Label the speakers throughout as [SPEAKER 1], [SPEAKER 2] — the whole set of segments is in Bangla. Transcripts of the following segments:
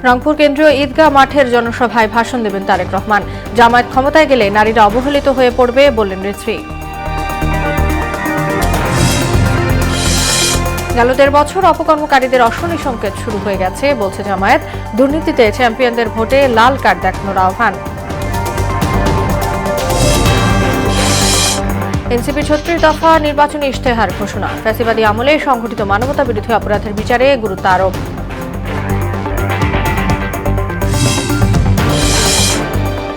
[SPEAKER 1] রংপুর কেন্দ্রীয় ঈদগাহ মাঠের জনসভায় ভাষণ দেবেন তারেক রহমান। জামায়াত ক্ষমতায় গেলে নারীরা অবহেলিত হয়ে পড়বে বললেন রিজভী। গেল ১.৫ বছর অপকর্মকারীদের অশনি সংকেত শুরু হয়ে গেছে বলছে জামায়াত। দুর্নীতিতে চ্যাম্পিয়নদের ভোটে লাল কার্ড দেখানোর আহ্বান। এনসিপি ৩৬ দফা নির্বাচনী ইশতেহার ঘোষণা। ফ্যাসিবাদী আমলে সংঘটিত মানবতা বিরোধী অপরাধের বিচারে গুরুত্ব আরোপ।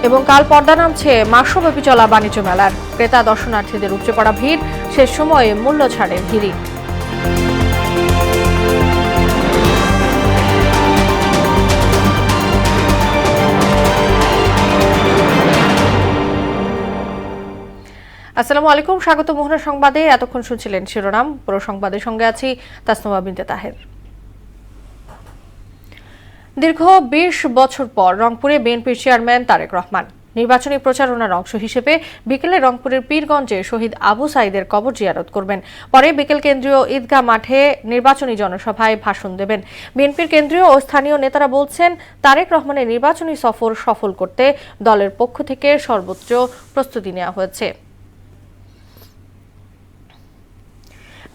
[SPEAKER 1] এবং কাল পর্দা নামছে মাসব্যাপী চলা বাণিজ্য মেলার। ক্রেতা দর্শনার্থীদের উপচে পড়া ভিড়, শেষ সময়ে মূল্য ছাড়ের ভিড়। আসসালামু আলাইকুম, স্বাগত মোহনা সংবাদে। এতক্ষণ শুনছিলেন শিরোনাম, পুরো সংবাদের সঙ্গে আছি তাসনুমা বিনতে তাহের। দীর্ঘ ২০ বছর পর রংপুরে বিএনপির চেয়ারম্যান তারেক রহমান। নির্বাচনী প্রচারণার অংশ হিসেবে বিকেলে রংপুরের পীরগঞ্জে শহীদ আবু সাঈদের কবর জিয়ারত করবেন। পরে বিকেল কেন্দ্রীয় ঈদগাহ মাঠে নির্বাচনী জনসভায় ভাষণ দেবেন। বিএনপির কেন্দ্রীয় ও স্থানীয় নেতারা বলছেন, তারেক রহমানের নির্বাচনী সফর সফল করতে দলের পক্ষ থেকে সর্বোচ্চ প্রস্তুতি নেওয়া হয়েছে।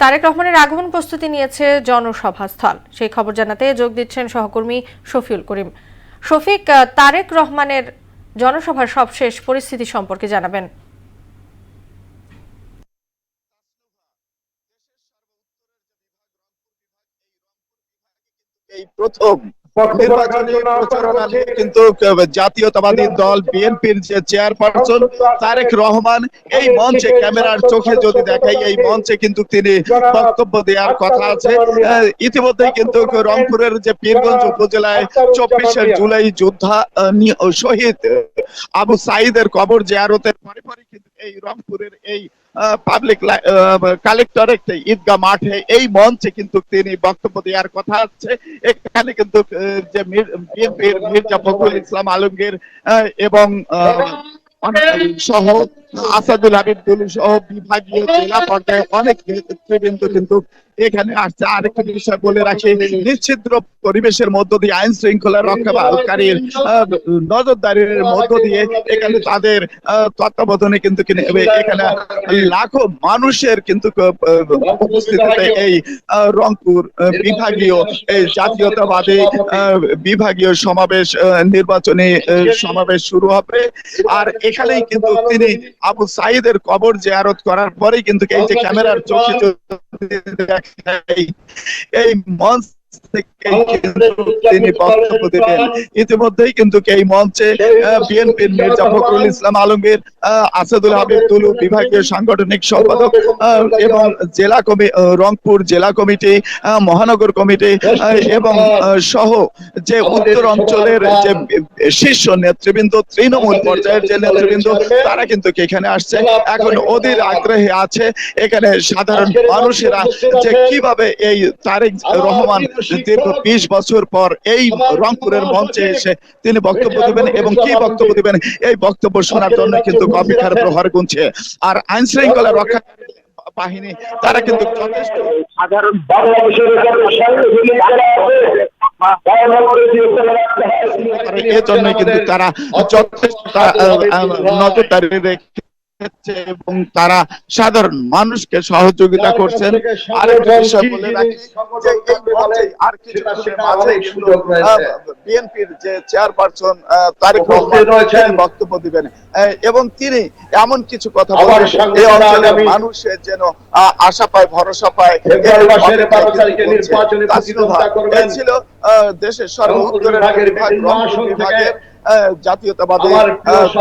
[SPEAKER 1] তারেক রহমানের আগমন প্রস্তুতি নিয়েছে জনসভাস্থল। সেই খবর জানাতে যোগ দিচ্ছেন সহকর্মী শফিউল করিম। শফিক, তারেক রহমানের জনসভার সবশেষ পরিস্থিতি সম্পর্কে জানাবেন।
[SPEAKER 2] এই প্রথম নির্বাচনী প্রচারণা নিয়ে কিন্তু জাতীয়তাবাদী দল বিএনপির যে চেয়ারপারসন তারেক রহমান এই মঞ্চে ক্যামেরার চোখে যদি দেখাই, এই মঞ্চে কিন্তু তিনি বক্তব্য দেওয়ার কথা আছে। ইতিমধ্যেই কিন্তু রংপুরের যে পীরগঞ্জ উপজেলায় ২৪শে জুলাই যোদ্ধা শহীদ আবু সাঈদের কবর জিয়ারতের পরে কিন্তু এই রংপুরের এই পাবলিক কালেক্টরেট ঈদগাহ মাঠে এই মঞ্চে কিন্তু তিনি বক্তব্য দেওয়ার কথা আছে। এখানে কিন্তু যে বিএনপির মির্জা ফখরুল ইসলাম আলমগীর এবং সহ আসাদুল হাবিব দুলু সহ বিভাগীয় জেলা পর্যায়ে অনেক নেতৃবৃন্দ কিন্তু এখানে আসছে। আরেকটি বিষয় বলে রাখি, নিশ্চিদ্র পরিবেশের মধ্য দিয়ে আইন শৃঙ্খলা রক্ষাকারীর নজরদারির মধ্য দিয়ে এখানে তাদের তত্ত্বাবধানে কিন্তু এখানে লাখো মানুষের কিন্তু উপস্থিতিতে এই রংপুর বিভাগীয় এই জাতীয়তাবাদী বিভাগীয় সমাবেশ, নির্বাচনী সমাবেশ শুরু হবে। আর এখানেই কিন্তু তিনি আবু সাঈদের কবর জিয়ারত করার পরেই কিন্তু এই যে ক্যামেরার চোখে এই মঞ্চ তিনি বক্তব্য দেবেন। ইতিমধ্যেই কিন্তু এই মঞ্চে বিএনপির মির্জা ফখরুল ইসলাম আলমগীর, আসাদুল হাবিব দুলু বিভাগীয় সাংগঠনিক সম্পাদক এবং জেলা রংপুর জেলা কমিটি, মহানগর কমিটি এবং সহ যে উত্তর অঞ্চলের যে শীর্ষ নেতৃবৃন্দ, তৃণমূল পর্যায়ের যে নেতৃবৃন্দ, তারা কিন্তু এখানে আসছে। এখন অধীর আগ্রহে আছে এখানে সাধারণ মানুষেরা যে কিভাবে এই তারেক রহমান দীর্ঘ ২০ বছর পর এই রংপুরের মঞ্চে এসে তিনি বক্তব্য দেবেন এবং কি বক্তব্য দেবেন, এই বক্তব্য শোনার জন্য কিন্তু অপেক্ষার প্রহর গুনছে। আর আইন শৃঙ্খলা রক্ষা বাহিনী তারা কিন্তু যথেষ্ট সাধারণ এজন্য কিন্তু তারা যথেষ্ট নজরদারি রেখে এবং তারা সাধারণ মানুষকে সহযোগিতা করছেন। আরেকটা বিষয় বলে রাখি, আর বিএনপির যে চেয়ারপারসন তারেক রহমান বক্তব্য দিবেন এবং তিনি এমন কিছু কথা বলবেন এই অঞ্চলের মানুষের যেন আশা পায়, ভরসা পায়। ছিল দেশের সর্বোত্তরের বিভাগের জাতীয়তাবাদী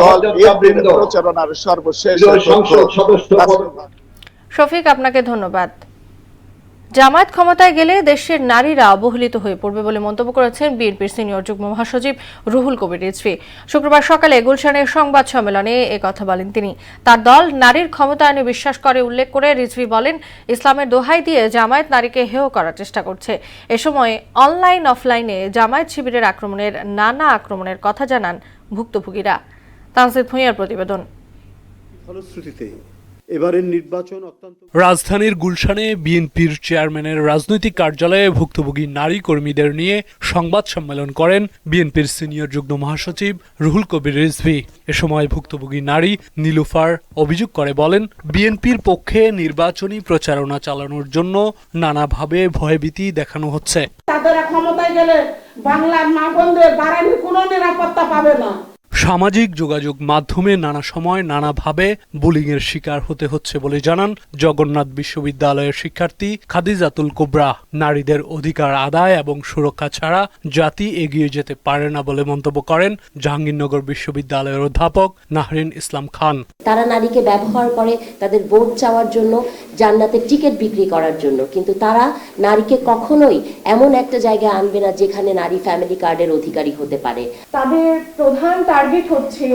[SPEAKER 2] দল বিএনপির প্রচারণার সর্বশেষ।
[SPEAKER 1] শফিক, আপনাকে ধন্যবাদ। জামায়াত ক্ষমতায় গেলে দেশের নারীরা অবহেলিত হয়ে পড়বে বলে মন্তব্য করেছেন বিএনপির সিনিয়র যুগ্ম মহাসচিব রুহুল কবির রিজভী। শুক্রবার সকালে গুলশানের সংবাদ সম্মেলনে কথা বলেন তিনি। তার দল নারীর ক্ষমতায়নে বিশ্বাস করে উল্লেখ করে রিজভী বলেন, ইসলামের দোহাই দিয়ে জামায়াত নারীকে হেয় করার চেষ্টা করছে। এ সময় অনলাইন অফলাইনে জামায়াত শিবিরের নানা আক্রমণের কথা জানান ভুক্তভোগীরা। তানজিদ ভুঁইয়ার প্রতিবেদন।
[SPEAKER 3] ফলশ্রুতিতে এবারের নির্বাচন অত্যন্ত।
[SPEAKER 4] রাজধানীর গুলশানে বিএনপির চেয়ারম্যানের রাজনৈতিক কার্যালয়ে ভুক্তভোগী নারী কর্মীদের নিয়ে সংবাদ সম্মেলন করেন বিএনপির সিনিয়র যুগ্ম মহাসচিব রুহুল কবির রিজভী। এ সময় ভুক্তভোগী নারী নীলুফার অভিযোগ করে বলেন, বিএনপির পক্ষে নির্বাচনী প্রচারণা চালানোর জন্য নানাভাবে ভয়ভীতি দেখানো হচ্ছে।
[SPEAKER 5] তাদের ক্ষমতায় গেলে বাংলার মা বোনদের বাড়ানোর কোনো নিরাপত্তা পাবে না।
[SPEAKER 4] সামাজিক যোগাযোগ মাধ্যমে নানা সময় নানাভাবে বুলিংয়ের শিকার হতে হচ্ছে বলে জানান জগন্নাথ বিশ্ববিদ্যালয়ের শিক্ষার্থী খাদিজাতুল কুবরা। নারীদের অধিকার আদায় এবং সুরক্ষা ছাড়া জাতি এগিয়ে যেতে পারে না বলে মন্তব্য করেন জাহাঙ্গীরনগর বিশ্ববিদ্যালয়ের অধ্যাপক নাহরিন ইসলাম খান।
[SPEAKER 6] তারা নারীকে ব্যবহার করে তাদের ভোট চাওয়ার জন্য, জান্নাতের টিকিট বিক্রি করার জন্য, কিন্তু তারা নারীকে কখনোই এমন একটা জায়গায় আনবে না যেখানে নারী ফ্যামিলি কার্ডের অধিকারী হতে পারে।
[SPEAKER 7] তাদের প্রধান টার্গেট হচ্ছে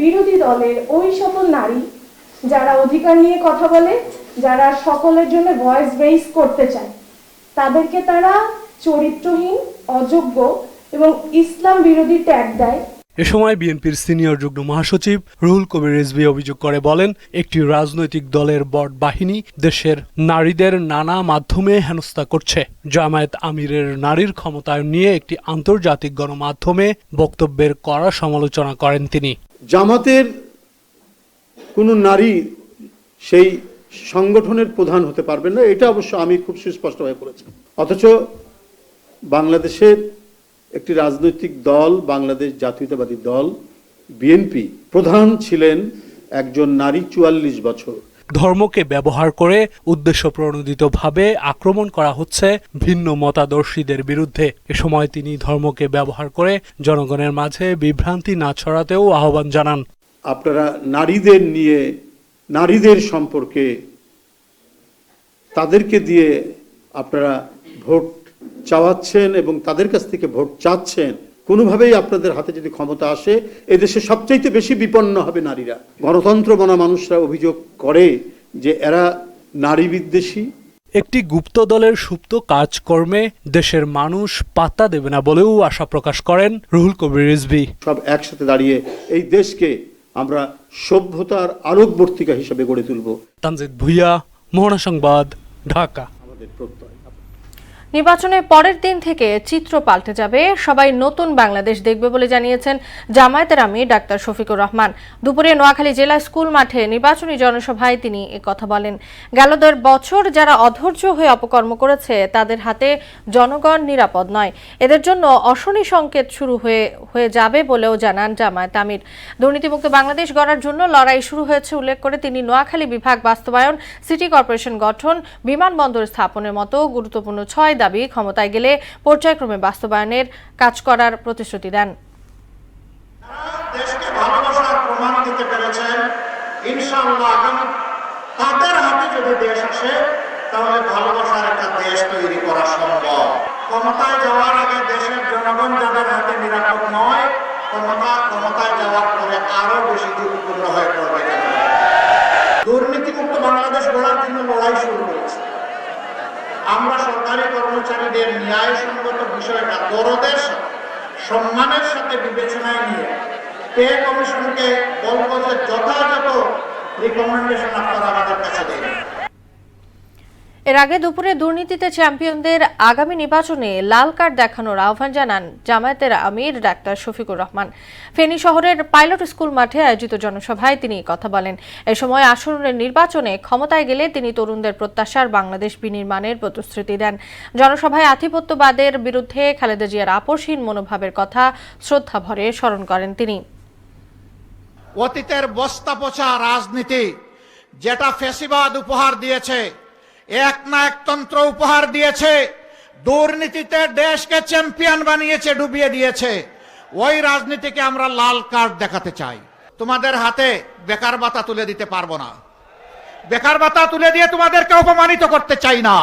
[SPEAKER 7] বিরোধী দলের ওই সকল নারী যারা অধিকার নিয়ে কথা বলে, যারা সকলের জন্য ভয়েস রেইজ করতে চায়। তাদেরকে তারা চরিত্রহীন, অযোগ্য এবং ইসলাম বিরোধী ট্যাগ দেয়।
[SPEAKER 4] এ সময় বিএনপির সিনিয়র যুগ্ম মহাসচিব রুহুল কবির রিজভী অভিযোগ করে বলেন, একটি রাজনৈতিক দলের বট বাহিনী দেশের নারীদের নানা মাধ্যমে হেনস্থা করছে। জামায়াত আমিরের নারীর ক্ষমতায়ন নিয়ে একটি আন্তর্জাতিক গণমাধ্যমে বক্তব্যের কড়া সমালোচনা করেন তিনি।
[SPEAKER 3] জামাতের কোনো নারী সেই সংগঠনের প্রধান হতে পারবেন না, এটা অবশ্য আমি খুব সুস্পষ্টভাবে বলেছি। অথচ বাংলাদেশের একটি রাজনৈতিক দল, বাংলাদেশ জাতীয়তাবাদী দল বিএনপি, প্রধান ছিলেন একজন নারী ৪৪ বছর।
[SPEAKER 4] ধর্মকে ব্যবহার করে উদ্দেশ্য প্রণোদিতভাবে আক্রমণ করা হচ্ছে ভিন্ন মতাদর্শীদের বিরুদ্ধে। এ সময় তিনি ধর্মকে ব্যবহার করে জনগণের মাঝে বিভ্রান্তি না ছড়াতেও আহ্বান জানান।
[SPEAKER 3] আপনারা নারীদের নিয়ে, নারীদের সম্পর্কে, তাদেরকে দিয়ে আপনারা ভোট চাওয়াচ্ছেন এবং তাদের কাছ থেকে ভোট চাচ্ছেন। কোনোভাবেই আপনাদের হাতে যদি ক্ষমতা আসে, এদেশে সবচাইতে বেশি বিপন্ন হবে নারীরা। গণতন্ত্র মানা মানুষরা অভিযোগ করে যে এরা নারী বিদ্বেষী।
[SPEAKER 4] একটি গুপ্ত দলের সুপ্ত কাজকর্মে দেশের মানুষ পাত্তা দেবে না বলেও আশা প্রকাশ করেন রুহুল কবির রিজভী।
[SPEAKER 3] সব একসাথে দাঁড়িয়ে এই দেশকে আমরা সভ্যতার আলোকবর্তিকা হিসেবে গড়ে তুলব।
[SPEAKER 4] তানজিদ ভুইয়া, মোহনা সংবাদ, ঢাকা।
[SPEAKER 3] আমাদের প্রত্যয়।
[SPEAKER 1] নির্বাচনের পরের দিন থেকে চিত্র পাল্টে যাবে, সবাই নতুন বাংলাদেশ দেখবে বলে জানিয়েছেন জামায়াতের আমির ডাক্তার শফিকুর রহমান। দুপুরে নোয়াখালী জেলা স্কুল মাঠে নির্বাচনী জনসভায় তিনি কথা বলেন। গেল ১.৫ বছর যারা অধৈর্য হয়ে অপকর্ম করেছে তাদের হাতে জনগণ নিরাপদ নয়, এদের জন্য অশনি সংকেত শুরু হয়ে যাবে বলেও জানান জামায়াত আমির। দুর্নীতিমুক্ত বাংলাদেশ গড়ার জন্য লড়াই শুরু হয়েছে উল্লেখ করে তিনি নোয়াখালী বিভাগ বাস্তবায়ন, সিটি কর্পোরেশন গঠন, বিমানবন্দর স্থাপনের মতো গুরুত্বপূর্ণ ৬ দাবি ক্ষমতায় গেলে পর্যায়ক্রমে বাস্তবায়নের কাজ করার প্রতিশ্রুতি দেন।
[SPEAKER 8] দেশকে ভালোবাসার প্রমাণ দিতে পেরেছেন, ইনশাআল্লাহ আগামী তাদের হাতে যদি দেশ আসে তাহলে ভালোবাসার একটা দেশ তৈরি করা সম্ভব। ক্ষমতায় যাওয়ার আগে দেশের জনগণ যাদের হাতে নিরাপদ নয়, ক্ষমতায় যাওয়ার পরে আরো বেশি ঝুঁকিপূর্ণ হয়ে পড়বে। দুর্নীতিমুক্ত বাংলাদেশ গড়ার জন্য লড়াই শুরু হয়েছে। আমরা সরকারি কর্মচারীদের ন্যায়সঙ্গত বিষয়টা দরদের সম্মানের সাথে বিবেচনায় নিয়ে পে কমিশনকে বলব যে যথাযথ রিকমেন্ডেশন আপনারা আমাদের কাছে দিন।
[SPEAKER 1] এর আগে দুপুরে দুর্নীতিতে চ্যাম্পিয়নদের আগামী নির্বাচনে লাল কার্ড দেখানোর আহ্বান জানান জামায়াতের আমির ডাক্তার শফিকুর রহমান। ফেনী শহরের পাইলট স্কুল মাঠে আয়োজিত জনসভায় তিনি কথা বলেন। এ সময় আসন্ন নির্বাচনে ক্ষমতায় গেলে তিনি তরুণদের প্রত্যাশার বাংলাদেশ বিনির্মাণের প্রতিশ্রুতি দেন। জনসভায় আধিপত্যবাদের বিরুদ্ধে খালেদা জিয়ার আপোষহীন মনোভাবের কথা শ্রদ্ধা ভরে স্মরণ করেন তিনি।
[SPEAKER 8] অতীতের বস্তা পচা রাজনীতি যেটা ফ্যাসিবাদ উপহার দিয়েছে, একনায়কতন্ত্র উপহার দিয়েছে, দুর্নীতিতে দেশকে চ্যাম্পিয়ন বানিয়েছে, ডুবিয়ে দিয়েছে, ওই রাজনীতিকে আমরা লাল কার্ড দেখাতে চাই। তোমাদের হাতে বেকার ভাতা তুলে দিতে পারবো না, বেকার ভাতা তুলে দিয়ে তোমাদেরকে অপমানিত করতে চাই না।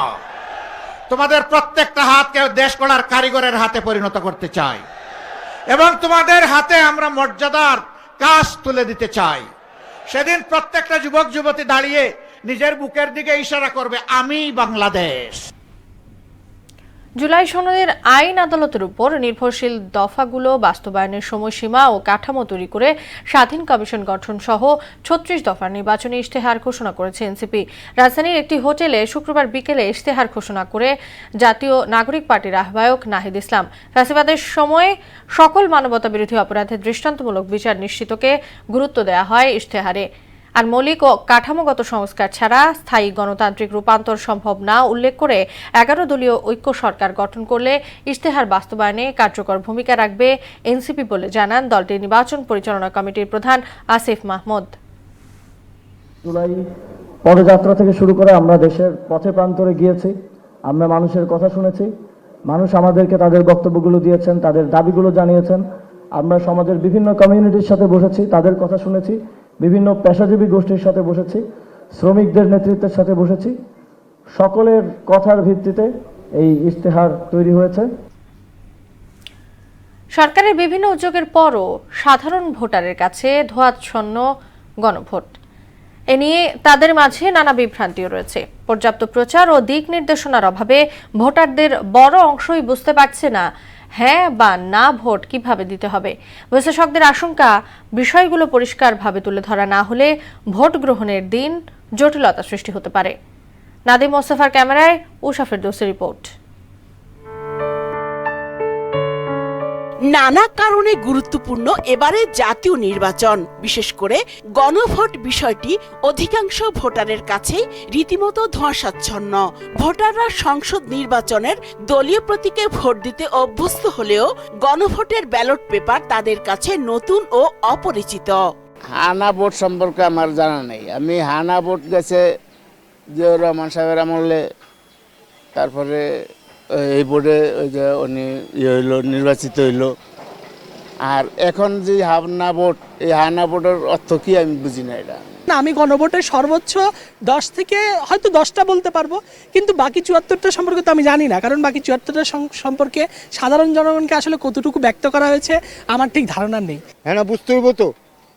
[SPEAKER 8] তোমাদের প্রত্যেকটা হাতকে দেশ গড়ার কারিগরের হাতে পরিণত করতে চাই এবং তোমাদের হাতে আমরা মর্যাদার কাজ তুলে দিতে চাই। সেদিন প্রত্যেকটা যুবক যুবতী দাঁড়িয়ে নিজের বুকের দিকে ইশারা করবে, আমি বাংলাদেশ।
[SPEAKER 1] জুলাই সনদের আইন আদালতের উপর নির্ভরশীল দফাগুলো বাস্তবায়নের সময়সীমা ও কাঠামো তৈরি করে স্বাধীন কমিশন গঠন সহ ৩৬ দফার নির্বাচনী ইশতেহার ঘোষণা করেছে এনসিপি। রাজধানীর একটি হোটেলে শুক্রবার বিকেলে ইশতেহার ঘোষণা করে জাতীয় নাগরিক পার্টির আহ্বায়ক নাহিদ ইসলাম ফ্যাসিবাদের সময়ে সকল মানবতা বিরোধী অপরাধের দৃষ্টান্তমূলক বিচার নিশ্চিতকে গুরুত্ব দেওয়া হয় ইশতেহারে। আর মৌলিক ও কাঠামোগত সংস্কার ছাড়া স্থায়ী গণতান্ত্রিক রূপান্তর সম্ভব না উল্লেখ করে ১১ দলীয় ঐক্য সরকার গঠন করলে ইশতেহার বাস্তবায়নে কার্যকর ভূমিকা রাখবে এনসিপি বলে জানান দলটির নির্বাচন পরিচালনা কমিটির প্রধান আসিফ মাহমুদ।
[SPEAKER 9] জুলাই পদযাত্রা থেকে শুরু করে আমরা দেশের পথে প্রান্তরে গিয়েছি, আমরা মানুষের কথা শুনেছি, মানুষ আমাদেরকে তাদের বক্তব্যগুলো দিয়েছেন, তাদের দাবিগুলো জানিয়েছেন। আমরা সমাজের বিভিন্ন কমিউনিটির সাথে বসেছি, তাদের কথা শুনেছি, বিভিন্ন পেশাজীবী গোষ্ঠীর সাথে বসেছি, শ্রমিকদের নেতৃত্বের সাথে বসেছি। সকলের কথার ভিত্তিতে এই ইশতেহার তৈরি হয়েছে।
[SPEAKER 1] সরকারের বিভিন্ন উদ্যোগের পরও সাধারণ ভোটারের কাছে ধোঁয়াচ্ছন্ন গণভোট। এ নিয়ে তাদের মাঝে নানা বিভ্রান্তিও রয়েছে। পর্যাপ্ত প্রচার ও দিক নির্দেশনার অভাবে ভোটারদের বড় অংশই বুঝতে পারছে না হ্যাঁ বা না ভোট কিভাবে দিতে হবে। বিশ্লেষকদের আশঙ্কা, বিষয়গুলো পরিষ্কারভাবে তুলে ধরা না হলে ভোট গ্রহণের দিন জটিলতা সৃষ্টি হতে পারে। নাদিম মোস্তফার ক্যামেরায় উষা ফেরদৌসের রিপোর্ট।
[SPEAKER 10] নানা কারণে গুরুত্বপূর্ণ এবারে জাতীয় নির্বাচন, বিশেষ করে গণভোট বিষয়টি অধিকাংশ ভোটারের কাছে রীতিমতো ধোঁয়াশাচ্ছন্ন। ভোটাররা সংসদ নির্বাচনের দলীয় প্রতীকে ভোট দিতে অভ্যস্ত হলেও গণভোটের ব্যালট পেপার তাদের কাছে নতুন ও অপরিচিত।
[SPEAKER 11] হানা ভোট সম্পর্কে আমার জানা নেই। আমি হানা ভোট গেছে জিয়াউর রহমান সাহেবের আমলে, তারপরে এই বোর্ডে ওই যে উনি হইলো নির্বাচিত হইলো। আর এখন যে হানা ভোট, এই হানা ভোটের অর্থ কি আমি বুঝি না। এটা
[SPEAKER 12] না, আমি গণভোটের সর্বোচ্চ 10 থেকে হয়তো 10টা বলতে পারবো, কিন্তু বাকি 74টা সম্পর্কে তো আমি জানি না, কারণ বাকি 74টা সম্পর্কে সাধারণ জনগণকে আসলে কতটুকু ব্যক্ত করা হয়েছে আমার ঠিক ধারণা নেই।
[SPEAKER 13] হ্যাঁ, না বুঝতে হইব তো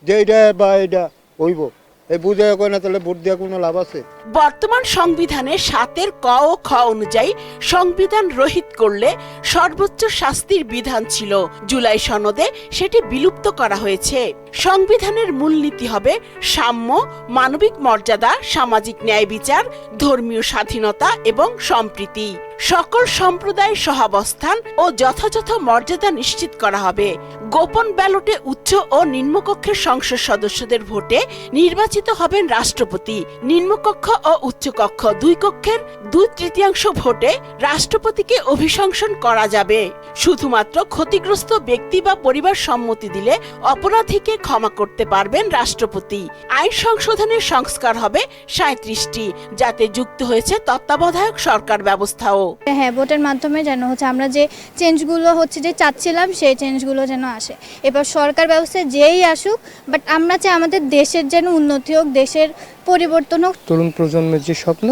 [SPEAKER 13] যে এটা বা এটা হইব, এই বুঝে কয় না, তাহলে ভোট দেওয়া কোনো লাভ আছে?
[SPEAKER 10] বর্তমান সংবিধানে 7 ক ও খ অনুযায়ী সংবিধান রহিত করলে সর্বোচ্চ শাস্তির বিধান ছিল। জুলাই সনদে সেটি বিলুপ্ত করা হয়েছে। সংবিধানের মূলনীতি হবে সাম্য, মানবিক মর্যাদা, সামাজিক ন্যায় বিচার, ধর্মীয় স্বাধীনতা এবং সম্প্রীতি। সকল সম্প্রদায়ের সহাবস্থান ও যথাযথ মর্যাদা নিশ্চিত করা হবে। গোপন ব্যালটে উচ্চ ও নিম্নকক্ষের সংসদ সদস্যদের ভোটে নির্বাচিত হবেন রাষ্ট্রপতি। নিম্নকক্ষ ও উচ্চকক্ষ দুই কক্ষের 2/3 ভোটে রাষ্ট্রপতিকে অভিশংসন করা যাবে। শুধুমাত্র ক্ষতিগ্রস্ত ব্যক্তি বা পরিবার সম্মতি দিলে অপরাধীকে ক্ষমা করতে পারবেন রাষ্ট্রপতি। আইন সংশোধনের সংস্কার হবে 37টি, যাতে যুক্ত হয়েছে তত্ত্বাবধায়ক সরকার ব্যবস্থাও।
[SPEAKER 14] হ্যাঁ, ভোটের মাধ্যমে যেন আমরা যে চেঞ্জগুলো যে চাচ্ছিলাম সেই চেঞ্জগুলো যেন আসে। এবার সরকার ব্যবস্থায় যেই আসুক, বাট আমরা চাই আমাদের দেশের যেন উন্নতি হোক, দেশের পরিবর্তন হোক।
[SPEAKER 15] তরুণ প্রজন্মের যে স্বপ্ন,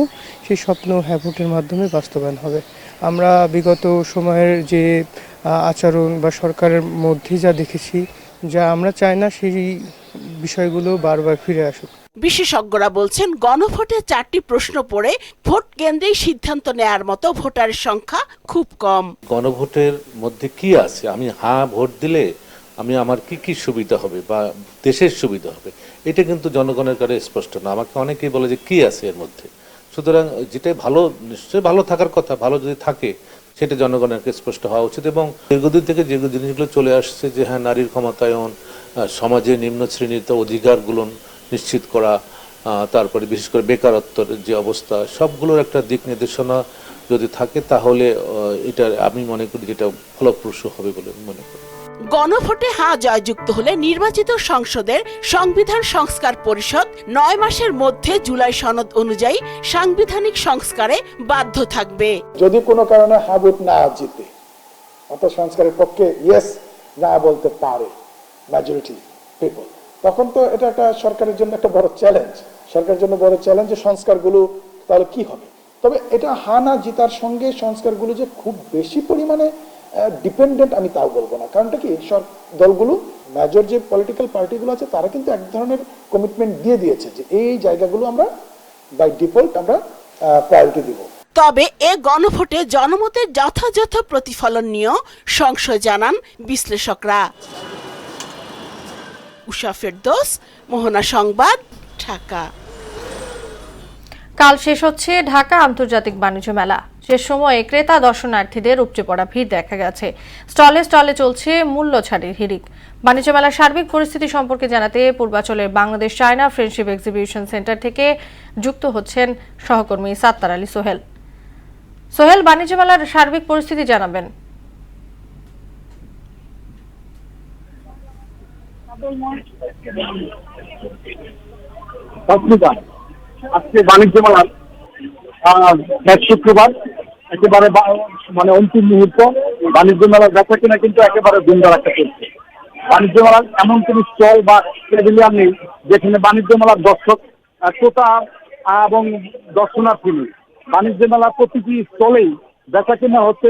[SPEAKER 15] সেই স্বপ্ন ভোটের মাধ্যমে বাস্তবায়ন হবে। আমরা বিগত সময়ের যে আচরণ বা সরকারের মধ্যে যা দেখেছি, যা আমরা চাই না সেই বিষয়গুলো বারবার ফিরে আসুক।
[SPEAKER 10] বিশেষজ্ঞরা বলছেন, গণভোটে 4টি প্রশ্ন পড়ে ভোট কেন্দ্রেই সিদ্ধান্ত নেয়ার মতো ভোটারের সংখ্যা খুব কম।
[SPEAKER 16] গণভোটের মধ্যে কি আছে? আমি হ্যাঁ ভোট দিলে আমি আমার কি কি সুবিধা হবে বা দেশের সুবিধা হবে, এটা কিন্তু জনগণের কাছে স্পষ্ট না। আমাকে অনেকেই বলে যে কি আছে এর মধ্যে। সুতরাং যেটাই ভালো, নিশ্চয়ই ভালো থাকার কথা, ভালো যদি থাকে সেটা জনগণের কাছে স্পষ্ট হওয়া উচিত। এবং দীর্ঘদিন থেকে যে জিনিসগুলো চলে আসছে যে হ্যাঁ নারীর ক্ষমতায়ন, সমাজের নিম্ন শ্রেণীর অধিকারগুলো নিশ্চিত করা, তারপরে বিশেষ করে বেকারত্বের যে অবস্থা, সবগুলোর একটা দিক নির্দেশনা যদি থাকে তাহলে এটা আমি মনে করি যেটা ফলপ্রসূ হবে বলে মনে করি।
[SPEAKER 10] গণভোটে হ্যাঁ জয়যুক্ত হলে নির্বাচিত সংসদের সংবিধান সংস্কার পরিষদ 9 মাসের মধ্যে জুলাই সনদ অনুযায়ী সাংবিধানিক সংস্কারে বাধ্য থাকবে।
[SPEAKER 13] যদি কোনো কারণে হ্যাঁ ভোট না জিতে, অর্থাৎ সংস্কারের পক্ষে ইয়েস না বলতে পারে মেজরিটি পিপল, তখন তো এটা একটা সরকারের জন্য একটা বড় চ্যালেঞ্জ। সরকারের জন্য বড় চ্যালেঞ্জ যে সংস্কারগুলো তাহলে কি হবে। তবে এটা হ্যাঁ না জিতার সঙ্গে সংস্কারগুলো যে খুব বেশি পরিমাণে ডিপেন্ডেন্ট আমি তাও বলবো না। কারণটা কি, দলগুলো মেজর যে পলিটিক্যাল পার্টিগুলো আছে তারা কিন্তু এক ধরনের কমিটমেন্ট দিয়ে দিয়েছে যে এই জায়গাগুলো আমরা বাই ডিফল্ট আমরা প্রায়োরিটি দিব।
[SPEAKER 10] তবে এ গণভোটে জনমতের যথাযথ প্রতিফলন নিয়েও সংশয় জানান বিশ্লেষকরা। উষা ফেরদৌস, মোহনা সংবাদ, ঢাকা।
[SPEAKER 1] কাল শেষ হচ্ছে ঢাকা আন্তর্জাতিক বাণিজ্য মেলা। শেষ সময়ে ক্রেতা দর্শনার্থীদের উপচে পড়া ভিড় দেখা গেছে। স্টলে স্টলে চলছে মূল্য ছাড়ের হিড়িক। বাণিজ্য মেলার সার্বিক পরিস্থিতি সম্পর্কে জানাতে পূর্বাঞ্চলের Bangladesh China friendship exhibition centre থেকে যুক্ত হচ্ছেন সহকর্মী সাত্তার আলী সোহেল। সোহেল, বাণিজ্য মেলার সার্বিক পরিস্থিতি জানাবেন।
[SPEAKER 17] আজকে বাণিজ্য মেলার শুক্রবার একেবারে মানে অন্তিম মুহূর্ত। বাণিজ্য মেলার বেচা কিনা কিন্তু একেবারে ধুমধারাক্কা চলছে। বাণিজ্য মেলার এমন কোন স্টল বা প্যাভিলিয়ন নেই যেখানে বাণিজ্য মেলার দর্শক ক্রেতা এবং দর্শনার্থী নেই। বাণিজ্য মেলার প্রতিটি স্টলেই বেচা কিনা হচ্ছে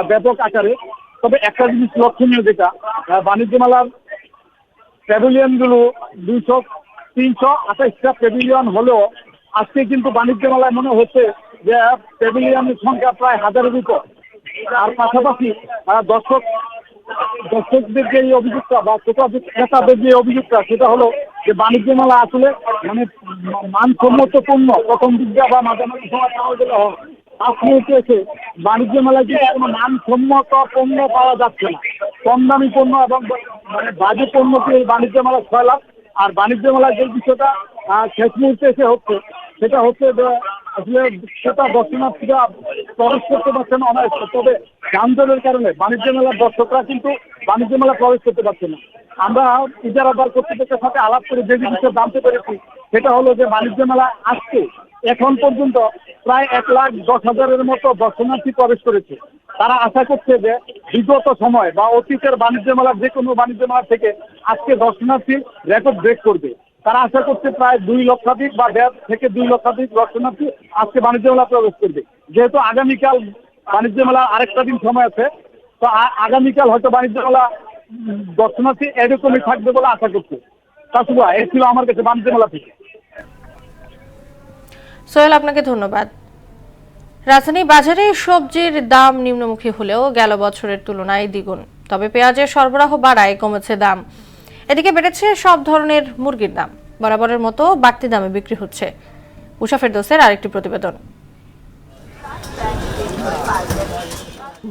[SPEAKER 17] ব্যাপক আকারে। তবে একটা জিনিস লক্ষণীয়, যেটা বাণিজ্য মেলার প্যাভিলিয়ন গুলো 200-328টা প্যাভিলিয়ন হলেও আজকে কিন্তু বাণিজ্য মেলায় মনে হচ্ছে যে প্যাভিলিয়নের সংখ্যা প্রায় 1000-এর উপর। আর পাশাপাশি দর্শকদের যে অভিযোগটা বা ক্রেতাদের যে অভিযোগটা, সেটা হলো যে বাণিজ্য মেলা আসলে মানে মানসম্মত পণ্য প্রথম দিক দিয়ে বা মাঝামাঝি সময় পাওয়া গেলে হয়। আপনি এসে বাণিজ্য মেলায় যে কোনো মানসম্মত পণ্য পাওয়া যাচ্ছে না। কম দামি পণ্য এবং মানে বাজে পণ্যকে এই বাণিজ্য মেলা ছয়লাভ। আর বাণিজ্য মেলার যে বিষয়টা শেষ মুহূর্তে এসে হচ্ছে, সেটা হচ্ছে আসলে সেটা দর্শনার্থীরা প্রবেশ করতে পারছে না অনায়াসে। তবে যানজটের কারণে বাণিজ্য মেলার দর্শকরা কিন্তু বাণিজ্য মেলা প্রবেশ করতে পারছে না। আমরা ইজারাদার কর্তৃপক্ষের সাথে আলাপ করে যে জিনিসটা জানতে পেরেছি, সেটা হলো যে বাণিজ্য মেলা আজকে এখন পর্যন্ত প্রায় 1,10,000-এর মতো দর্শনার্থী প্রবেশ করেছে। তারা আশা করছে যে বিগত সময় বা অতীতের বাণিজ্য মেলার যে কোনো বাণিজ্য মেলা থেকে আজকে দর্শনার্থী রেকর্ড ব্রেক করবে। তারা আশা করছে প্রায় 2 লক্ষাধিক বা 1.5 থেকে 2 লক্ষাধিক দর্শনার্থী আজকে বাণিজ্য মেলা প্রবেশ করবে। যেহেতু আগামীকাল বাণিজ্য মেলার আরেকটা দিন সময় আছে, তো আগামীকাল হয়তো বাণিজ্য মেলা দর্শনার্থী এরকমই থাকবে বলে আশা করছে। তাছাড়া এই ছিল আমার কাছে বাণিজ্য মেলা থেকে।
[SPEAKER 1] সোহেল, আপনাকে ধন্যবাদ। রাজধানী বাজারে সবজির দাম নিম্নমুখী হলেও গেল বছরের তুলনায় দ্বিগুণ। তবে পেঁয়াজের সরবরাহ বাড়ায় কমেছে দাম। এদিকে বেড়েছে সব ধরনের মুরগির দাম। বরাবরের মতো বাড়তি দামে বিক্রি হচ্ছে। উষা ফেরদৌসের আরেকটি প্রতিবেদন।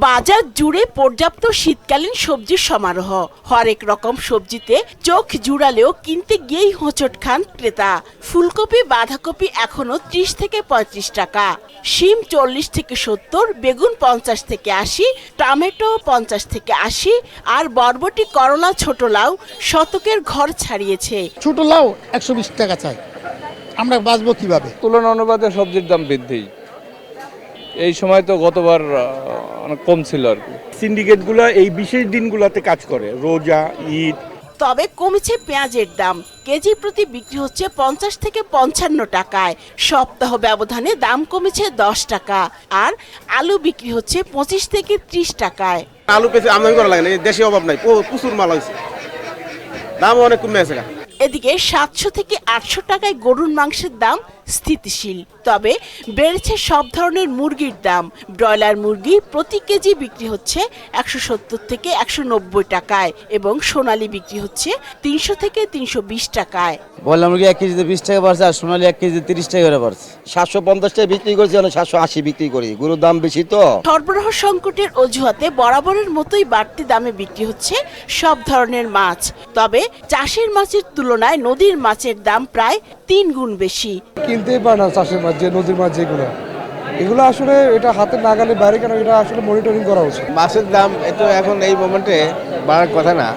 [SPEAKER 10] বাজার জুড়ে পর্যাপ্ত শীতকালীন সবজির সমারোহ। হরেক রকম সবজিতে চোখ জুড়ালেও কিনতে গিয়েই হোঁচট খান ক্রেতা। ফুলকপি, বাঁধাকপি এখনো 30 থেকে 35 টাকা, শিম 40 থেকে 70, বেগুন 50 থেকে 80, টমেটো 50 থেকে 80, আর বরবটি, করলা, ছোট লাউ শতকের ঘর ছাড়িয়েছে।
[SPEAKER 18] ছোট লাউ 120 টাকা চাই, আমরা বাঁচবো কিভাবে?
[SPEAKER 19] তুলনা অনুপাতে সবজির দাম বৃদ্ধি। এই সময় তো গতবার অনেক কম ছিল আর কি।
[SPEAKER 20] সিন্ডিকেটগুলো এই বিশেষ দিনগুলোতে কাজ করে, রোজা, ঈদ।
[SPEAKER 10] তবে কমেছে পেঁয়াজের দাম। কেজি প্রতি বিক্রি হচ্ছে 50 থেকে 55 টাকায়। সপ্তাহ ব্যবধানে দাম কমেছে 10 টাকা। আর আলু বিক্রি হচ্ছে 25 থেকে 30 টাকায়।
[SPEAKER 20] আলু পেঁচে আমদানি করা লাগে না, দেশে অভাব নাই, প্রচুর মাল হয়েছে, দাম অনেক কমে আছে।
[SPEAKER 10] এদিকে 700 থেকে 800 টাকায় গরুর মাংসের দাম স্থিতিশীল। তবে বেড়েছে সব ধরনের মুরগির দাম। ব্রয়লার মুরগি প্রতি কেজি বিক্রি হচ্ছে 170 থেকে 190 টাকায় এবং সোনালী বিক্রি হচ্ছে 300 থেকে 320 টাকায়।
[SPEAKER 21] ব্রয়লার মুরগি 1 কেজিতে 20 টাকা বাড়ছে, আর সোনালী 1 কেজিতে 30 টাকা করে বাড়ছে। 750 টাকা বিক্রি করছি, 780 বিক্রি করি। গরুর দাম বেশি তো।
[SPEAKER 10] সরবরাহ সংকটের অজুহাতে বরাবরের মতোই বাড়তি দামে বিক্রি হচ্ছে সব ধরনের মাছ। তবে চাষের মাছের তুলনায় নদীর মাছের দাম প্রায় 3 গুণ বেশি।
[SPEAKER 22] কিনতেই পারে না চাষের মাছ, যে নদীর মাছ যেগুলো, এগুলো আসলে এটা হাতের নাগালে বাইরে কেন, এটা আসলে মনিটরিং করা উচিত।
[SPEAKER 11] মাছের দাম এত এখন এই মোমেন্টে বাড়ার কথা না,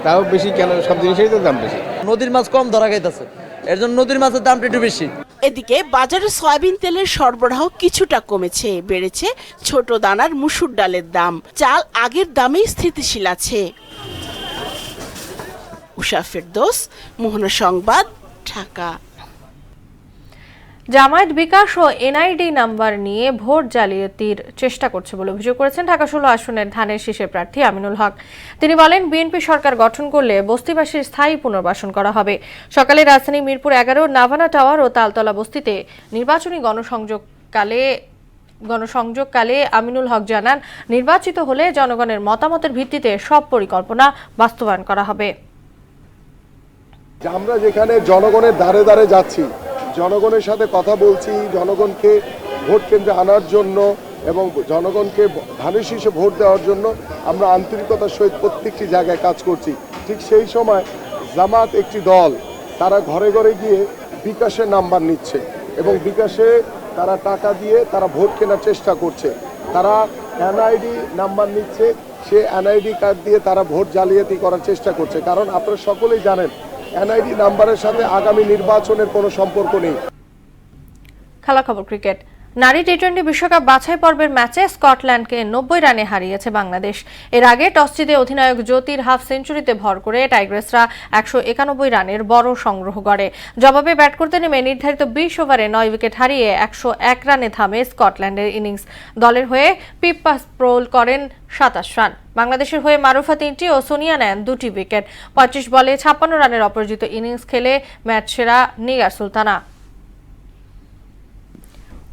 [SPEAKER 11] তাও বেশি কেন? সব জিনিসেরই তো দাম বেশি।
[SPEAKER 21] নদীর মাছ কম ধরা খাইতেছে, এর জন্য নদীর মাছের দামটা একটু বেশি।
[SPEAKER 10] এদিকে বাজারে সয়াবিন তেলের সরবরাহ কিছুটা কমেছে। বেড়েছে ছোট দানার মুসুর ডালের দাম। চাল আগের দামেই স্থিতিশীল আছে। উষা ফেরদৌস, মোহনা সংবাদ, ঢাকা।
[SPEAKER 1] জামায়াত বিকাশ ও এনআইডি নাম্বার নিয়ে ভোট জালিয়াতির চেষ্টা করছে বলে অভিযোগ করেছেন ঢাকা 16 আসনের ধানের শীষের প্রার্থী আমিনুল হক। তিনি বলেন, বিএনপি সরকার গঠন করলে বস্তিবাসীর স্থায়ী পুনর্বাসন করা হবে। সকালে রাজধানী মিরপুর 11 নাভানা টাওয়ার ও তালতলা বস্তিতে নির্বাচনী গণসংযোগকালে গণসংযোগকালে আমিনুল হক জানান, নির্বাচিত হলে জনগণের মতামতের ভিত্তিতে সব পরিকল্পনা বাস্তবায়ন করা হবে।
[SPEAKER 2] আমরা যেখানে জনগণের দ্বারে দ্বারে যাচ্ছি, জনগণের সাথে কথা বলছি, জনগণকে ভোট কেন্দ্রে আনার জন্য এবং জনগণকে ধানের শীর্ষে ভোট দেওয়ার জন্য আমরা আন্তরিকতার সহিত প্রত্যেকটি জায়গায় কাজ করছি। ঠিক সেই সময় জামাত একটি দল, তারা ঘরে ঘরে গিয়ে বিকাশের নাম্বার নিচ্ছে এবং বিকাশে তারা টাকা দিয়ে তারা ভোট কেনার চেষ্টা করছে। তারা এনআইডি নাম্বার নিচ্ছে, সে এনআইডি কার্ড দিয়ে তারা ভোট জালিয়াতি করার চেষ্টা করছে। কারণ আপনারা সকলেই জানেন এনআইডি নাম্বারের সাথে আগামী নির্বাচনের কোনো সম্পর্ক নেই।
[SPEAKER 1] খেলা খবর ক্রিকেট। নারী টি-20 বিশ্বকাপ বাছাই পর্বের ম্যাচে স্কটল্যান্ডকে 90 রানে হারিয়েছে বাংলাদেশ। এর আগে টস জিতে অধিনায়ক জ্যোতির হাফ সেঞ্চুরিতে ভর করে টাইগ্রেসরা 191 রানের বড় সংগ্রহ করে। জবাবে ব্যাট করতে নেমে নির্ধারিত 20 ওভারে 9 উইকেট হারিয়ে 101 রানে থামে স্কটল্যান্ডের ইনিংস। দলের হয়ে পিপ্পা স্প্রোল করেন 27 রান। বাংলাদেশের হয়ে মারুফা 3টি ও সোনিয়া নেন 2টি উইকেট। 25 বলে 56 রানের অপরাজিত ইনিংস খেলে ম্যাচ সেরা নিগার সুলতানা।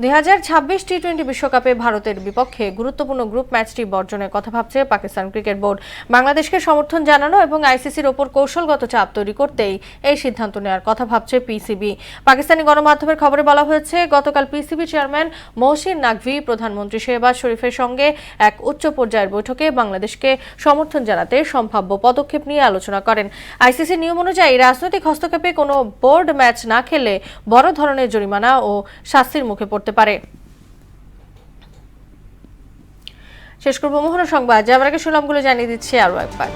[SPEAKER 1] 2026 টি-20 বিশ্বকাপে ভারতের বিপক্ষে গুরুত্বপূর্ণ গ্রুপ ম্যাচটি বর্জনের কথা ভাবছে পাকিস্তান ক্রিকেট বোর্ড। বাংলাদেশকে সমর্থন জানানো এবং আইসিসির ওপর কৌশলগত চাপ তৈরি করতেই এই সিদ্ধান্ত নেওয়ার কথা ভাবছে পিসিবি। পাকিস্তানি গণমাধ্যমের খবরে বলা হয়েছে, গতকাল পিসিবি চেয়ারম্যান মহসিন নাকভি প্রধানমন্ত্রী শেহবাজ শরীফের সঙ্গে এক উচ্চ পর্যায়ের বৈঠকে বাংলাদেশকে সমর্থন জানাতে সম্ভাব্য পদক্ষেপ নিয়ে আলোচনা করেন। আইসিসি নিয়ম অনুযায়ী রাজনৈতিক হস্তক্ষেপে কোনো বোর্ড ম্যাচ না খেলে বড় ধরনের জরিমানা ও শাস্তির মুখে পড়তে পারে। শেষ করব মোহনা সংবাদ, যাবার আগে শিরোনামগুলো জানিয়ে দিচ্ছি আরো একবার।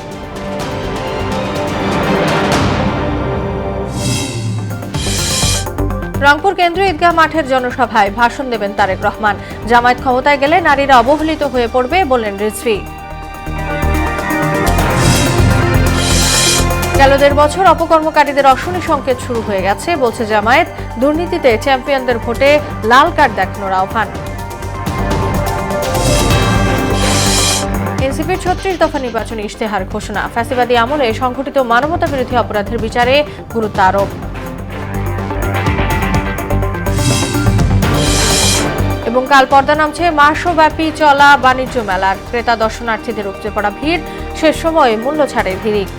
[SPEAKER 1] রংপুর কেন্দ্রীয় ঈদগাহ মাঠের জনসভায় ভাষণ দেবেন তারেক রহমান। জামায়াত ক্ষমতায় গেলে নারীরা অবহেলিত হয়ে পড়বে বললেন রিজভী। গেল 1.5 বছর অপকর্মকারীদের অশনি সংকেত শুরু হয়ে গেছে বলছে জামায়াত। দুর্নীতিতে চ্যাম্পিয়নদের ভোটে লাল কার্ড দেখানোর আহ্বান। এনসিপির 36 দফা নির্বাচনী ইশতেহার ঘোষণা। ফ্যাসিবাদী আমলে সংঘটিত মানবতা বিরোধী অপরাধের বিচারে গুরুত্ব আরোপ। এবং কাল পর্দা নামছে মাসব্যাপী চলা বাণিজ্য মেলার। ক্রেতা দর্শনার্থীদের উপচে পড়া ভিড়, শেষ সময়ে মূল্য ছাড়ের হিড়িক।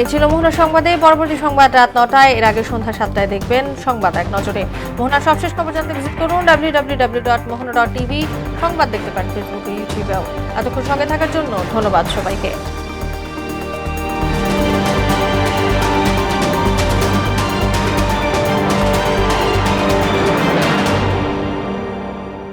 [SPEAKER 1] এই ছিল মোহনা সংবাদে। পরবর্তী সংবাদ রাত 9টায়, এর আগে সন্ধ্যা 7টায় দেখবেন সংবাদ এক নজরে। মোহনার সবশেষ খবর জানতে ভিজিট করুন www.mohana.tv। সংবাদ দেখতে পান ফেসবুক ও ইউটিউবেও। এতক্ষণ সঙ্গে থাকার জন্য ধন্যবাদ সবাইকে।